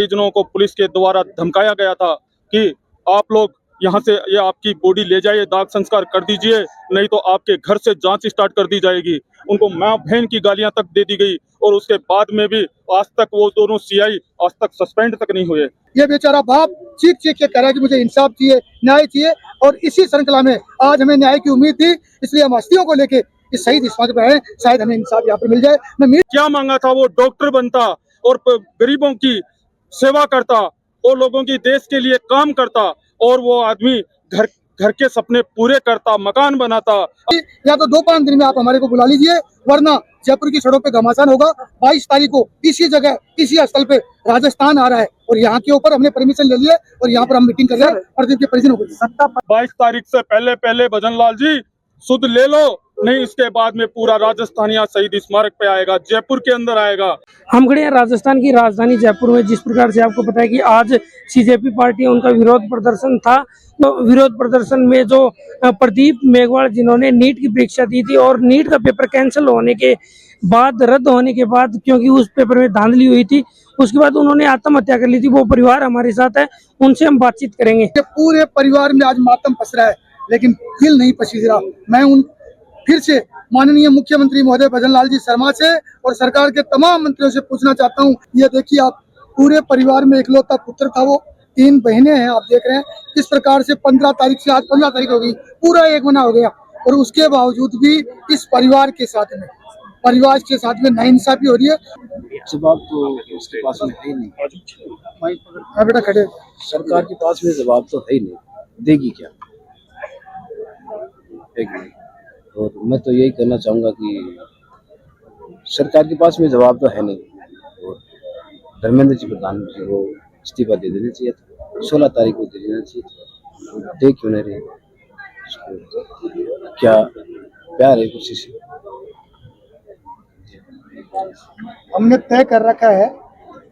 परिजनों को पुलिस के द्वारा धमकाया गया था कि आप लोग यहाँ से ये आपकी बॉडी ले जाइए, दाह संस्कार कर दीजिए, नहीं तो आपके घर से जांच स्टार्ट कर दी जाएगी। उनको मां बहन की गालियां तक दे दी गई और उसके बाद में भी आज तक वो दोनों सीआई आज तक सस्पेंड तक नहीं हुए। ये बेचारा बाप चीख चीख के कह रहा है कि मुझे इंसाफ चाहिए, न्याय चाहिए, और इसी श्रृंखला में आज हमें न्याय की उम्मीद थी, इसलिए हम हस्तियों को लेके इस शहीद स्मारक पे आए, शायद हमें इंसाफ यहाँ पर मिल जाए। क्या मांगा था? वो डॉक्टर बनता और गरीबों की सेवा करता और लोगों की देश के लिए काम करता, और वो आदमी घर के सपने पूरे करता, मकान बनाता। या तो 2-5 दिन में आप हमारे को बुला लीजिए, वरना जयपुर की सड़कों पे घमासान होगा। 22 तारीख को इसी जगह इसी स्थल पे राजस्थान आ रहा है और यहाँ के ऊपर हमने परमिशन ले लिया और यहाँ पर हम मीटिंग कर रहे हैं प्रदीप के परिजनों को। 22 तारीख से पहले भजन लाल जी सुध ले लो, नहीं इसके बाद में पूरा राजस्थान यहाँ शहीद स्मारक पे आएगा, जयपुर के अंदर आएगा। हम खड़े हैं राजस्थान की राजधानी जयपुर में। जिस प्रकार से आपको पता है कि आज सीजेपी पार्टी उनका विरोध प्रदर्शन था, तो विरोध प्रदर्शन में जो प्रदीप मेघवाल जिन्होंने नीट की परीक्षा दी थी और नीट का पेपर कैंसिल होने के बाद, रद्द होने के बाद, क्योंकि उस पेपर में धांधली हुई थी, उसके बाद उन्होंने आत्महत्या कर ली थी। वो परिवार हमारे साथ है, उनसे हम बातचीत करेंगे। पूरे परिवार में आज मातम पस रहा है, लेकिन दिल नहीं पसीज रहा। मैं फिर से माननीय मुख्यमंत्री महोदय भजन लाल जी शर्मा से और सरकार के तमाम मंत्रियों से पूछना चाहता हूँ। ये देखिए, आप पूरे परिवार में इकलौता पुत्र था, वो 3 बहनें हैं, आप देख रहे हैं किस प्रकार से 15 तारीख से आज 15 तारीख हो गई, पूरा 1 महीना हो गया, और उसके बावजूद भी इस परिवार के साथ में नाइंसाफी हो रही है। जवाब तो उसके पास में है ही नहीं। बेटा खड़े, सरकार के पास में जवाब तो है ही नहीं, देगी क्या? एक मिनट। और मैं तो यही कहना चाहूँगा कि सरकार के पास में जवाब तो है नहीं, और धर्मेंद्र जी प्रधानमंत्री को इस्तीफा दे देना चाहिए था, 16 तारीख को दे देना चाहिए था। दे क्यों नहीं रहे? क्या प्यार है किसी से? हमने तय कर रखा है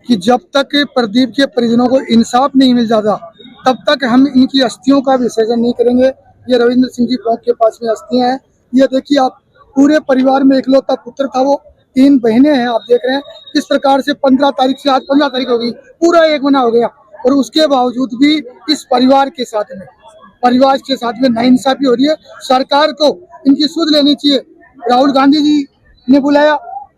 कि जब तक प्रदीप के परिजनों को इंसाफ नहीं मिल जाता, तब तक हम इनकी अस्थियों का विसर्जन नहीं करेंगे। ये रविंद्र सिंह जी ब्लॉक के पास में अस्थियां हैं। ये देखिए, आप पूरे परिवार में इकलौता पुत्र था, वो 3 बहनें हैं, आप देख रहे हैं किस प्रकार से 15 तारीख से आज 15 तारीख हो गई, पूरा 1 महीना हो गया, और उसके बावजूद भी इस परिवार के साथ में नाइंसाफी हो रही है। सरकार को इनकी सुध लेनी चाहिए। राहुल गांधी जी ने बुलाया,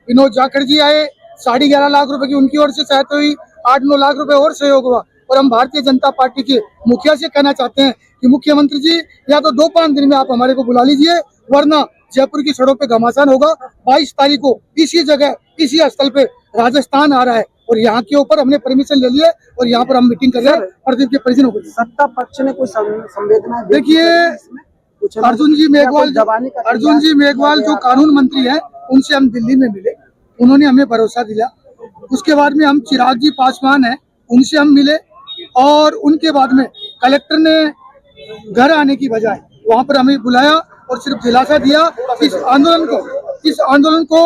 विनोद जाखड़ जी आए, 11.5 लाख रुपए की उनकी ओर से सहायता हुई, 8-9 लाख रुपए और सहयोग हुआ। और हम भारतीय जनता पार्टी के मुखिया से कहना चाहते हैं कि मुख्यमंत्री जी, या तो 2-5 दिन में आप हमारे को बुला लीजिए, वरना जयपुर की सड़कों पे घमासान होगा। 22 तारीख को इसी जगह इसी स्थल पे राजस्थान आ रहा है और यहाँ के ऊपर हमने परमिशन ले लिया और यहाँ पर हम मीटिंग कर रहे हैं प्रदीप के परिजनों को। सत्ता पक्ष ने कोई संवेदना? देखिए, अर्जुन जी मेघवाल जो कानून मंत्री हैं, उनसे हम दिल्ली में मिले, उन्होंने हमें भरोसा दिया। उसके बाद में हम चिराग जी पासवान हैं, उनसे हम मिले, और उनके बाद में कलेक्टर ने घर आने की बजाय वहां पर हमें बुलाया और सिर्फ दिलासा दिया, इस आंदोलन को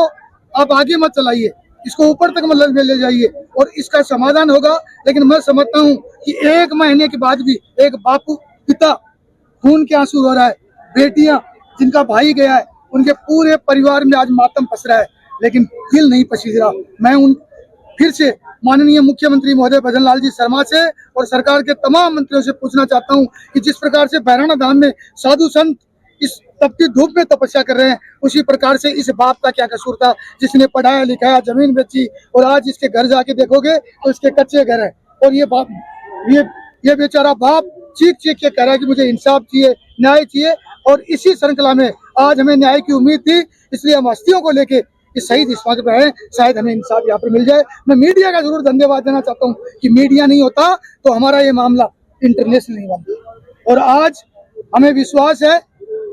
आप आगे मत चलाइए, इसको ऊपर तक मतलब ले जाइए और इसका समाधान होगा। लेकिन मैं समझता हूँ कि 1 महीने के बाद भी एक बापू, पिता खून के आंसू रो रहा है, बेटियां जिनका भाई गया है, उनके पूरे परिवार में आज मातम पस रहा है, लेकिन दिल नहीं पसीज रहा। मैं फिर से माननीय मुख्यमंत्री महोदय भजन लाल जी शर्मा से और सरकार के तमाम मंत्रियों से पूछना चाहता हूं कि जिस प्रकार से बहराना धाम में साधु संत इस तपती धूप में तपस्या कर रहे हैं, उसी प्रकार से इस बाप का क्या कसूर था जिसने पढ़ाया लिखाया, जमीन बेची, और आज इसके घर जाके देखोगे तो इसके कच्चे घर है। और ये बेचारा बाप चीख चीख के कह रहा है कि मुझे इंसाफ चाहिए, न्याय चाहिए, और इसी श्रृंखला में आज हमें न्याय की उम्मीद थी, इसलिए हम हस्तियों को लेके इस शहीद स्मारक पे आए, शायद हमें इंसाफ यहाँ पर मिल जाए। मैं मीडिया का जरूर धन्यवाद देना चाहता हूँ कि मीडिया नहीं होता तो हमारा ये मामला इंटरनेशनल नहीं बनता, और आज हमें विश्वास है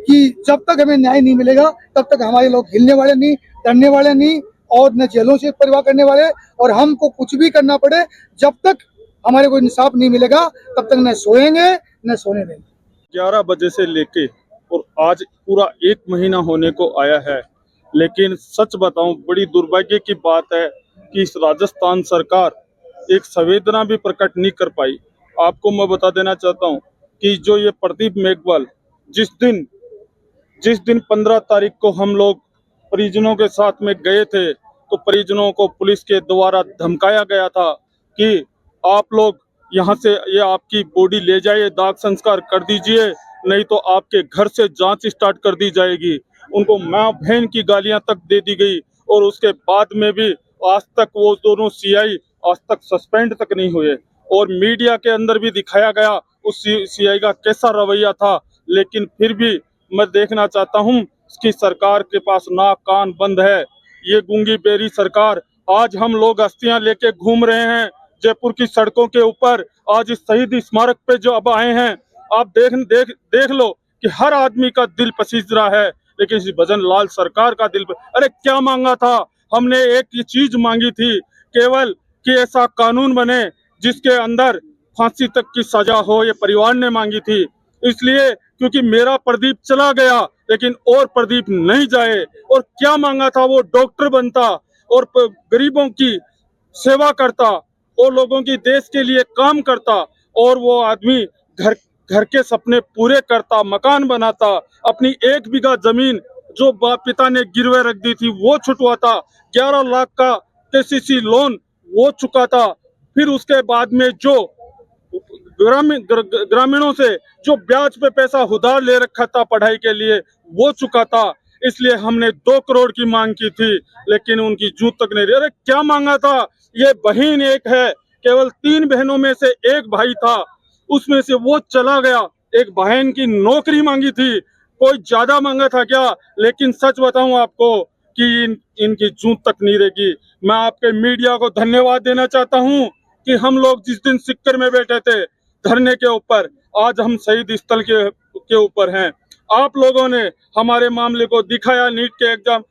कि जब तक हमें न्याय नहीं मिलेगा तब तक हमारे लोग हिलने वाले नहीं, डरने वाले नहीं, और न जेलों से परवाह करने वाले, और हमको कुछ भी करना पड़े, जब तक हमारे को इंसाफ नहीं मिलेगा तब तक न सोएंगे न सोने देंगे। 11 बजे से लेके और आज पूरा 1 महीना होने को आया है, लेकिन सच बताऊं, बड़ी दुर्भाग्य की बात है कि इस राजस्थान सरकार एक संवेदना भी प्रकट नहीं कर पाई। आपको मैं बता देना चाहता हूं कि जो ये प्रदीप मेघवाल जिस दिन 15 तारीख को हम लोग परिजनों के साथ में गए थे, तो परिजनों को पुलिस के द्वारा धमकाया गया था कि आप लोग यहाँ से ये आपकी बॉडी ले जाइए, दाग संस्कार कर दीजिए, नहीं तो आपके घर से जांच स्टार्ट कर दी जाएगी। उनको माँ बहन की गालियां तक दे दी गई और उसके बाद में भी आज तक वो दोनों सीआई आज तक सस्पेंड तक नहीं हुए। और मीडिया के अंदर भी दिखाया गया उस सीआई का कैसा रवैया था, लेकिन फिर भी मैं देखना चाहता हूँ कि सरकार के पास नाक कान बंद है। ये गूंगी बेरी सरकार, आज हम लोग अस्थियां लेके घूम रहे हैं जयपुर की सड़कों के ऊपर। आज इस शहीद स्मारक पे जो अब आए हैं, आप देख लो कि हर आदमी का दिल पसीज रहा है, लेकिन इस भजन लाल सरकार का दिल अरे क्या मांगा था हमने? एक ही चीज मांगी थी केवल कि ऐसा कानून बने जिसके अंदर फांसी तक की सजा हो, ये परिवार ने मांगी थी। इसलिए क्योंकि मेरा प्रदीप चला गया लेकिन और प्रदीप नहीं जाए। और क्या मांगा था? वो डॉक्टर बनता और गरीबों की सेवा करता और लोगों की देश के लिए काम करता, और वो आदमी घर घर के सपने पूरे करता, मकान बनाता, अपनी 1 बीघा जमीन जो बाप पिता ने गिरवे रख दी थी वो छुटवाता, 11 लाख का केसीसी लोन वो चुकाता, फिर उसके बाद में जो ग्रामीणों से जो ब्याज पे पैसा उधार ले रखा था पढ़ाई के लिए वो चुकाता। इसलिए हमने 2 करोड़ की मांग की थी, लेकिन उनकी जूं तक नहीं रही। अरे क्या मांगा था? ये बहन एक है, केवल 3 बहनों में से एक भाई था, उसमें से वो चला गया। एक बहन की नौकरी मांगी थी, कोई ज्यादा मांगा था क्या? लेकिन सच बताऊं आपको कि इनकी जूं तक नहीं रहेगी। मैं आपके मीडिया को धन्यवाद देना चाहता हूं कि हम लोग जिस दिन सिक्कर में बैठे थे धरने के ऊपर, आज हम शहीद स्थल के ऊपर हैं। आप लोगों ने हमारे मामले को दिखाया, नीट के एग्जाम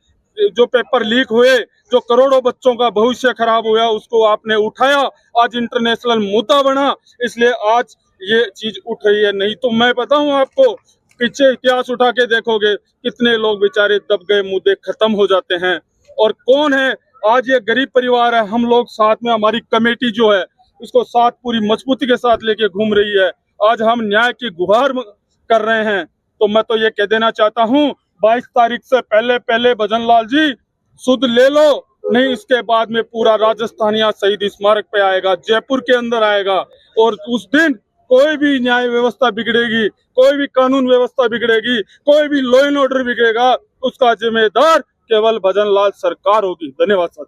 जो पेपर लीक हुए, जो करोड़ों बच्चों का भविष्य खराब हुआ, उसको आपने उठाया, आज इंटरनेशनल मुद्दा बना, इसलिए आज ये चीज उठ रही है। नहीं तो मैं बताऊं आपको, पीछे इतिहास उठा के देखोगे कितने लोग बेचारे दब गए, मुद्दे खत्म हो जाते हैं। और कौन है आज? ये गरीब परिवार है, हम लोग साथ में, हमारी कमेटी जो है उसको साथ पूरी मजबूती के साथ लेके घूम रही है। आज हम न्याय की गुहार कर रहे हैं। तो मैं तो ये कह देना चाहता हूँ, 22 तारीख से पहले भजन लाल जी सुध ले लो, नहीं इसके बाद में पूरा राजस्थान यहाँ शहीद स्मारक पे आएगा, जयपुर के अंदर आएगा। और उस दिन कोई भी न्याय व्यवस्था बिगड़ेगी, कोई भी कानून व्यवस्था बिगड़ेगी, कोई भी लॉ एंड ऑर्डर बिगड़ेगा, उसका जिम्मेदार केवल भजन लाल सरकार होगी। धन्यवाद साथी।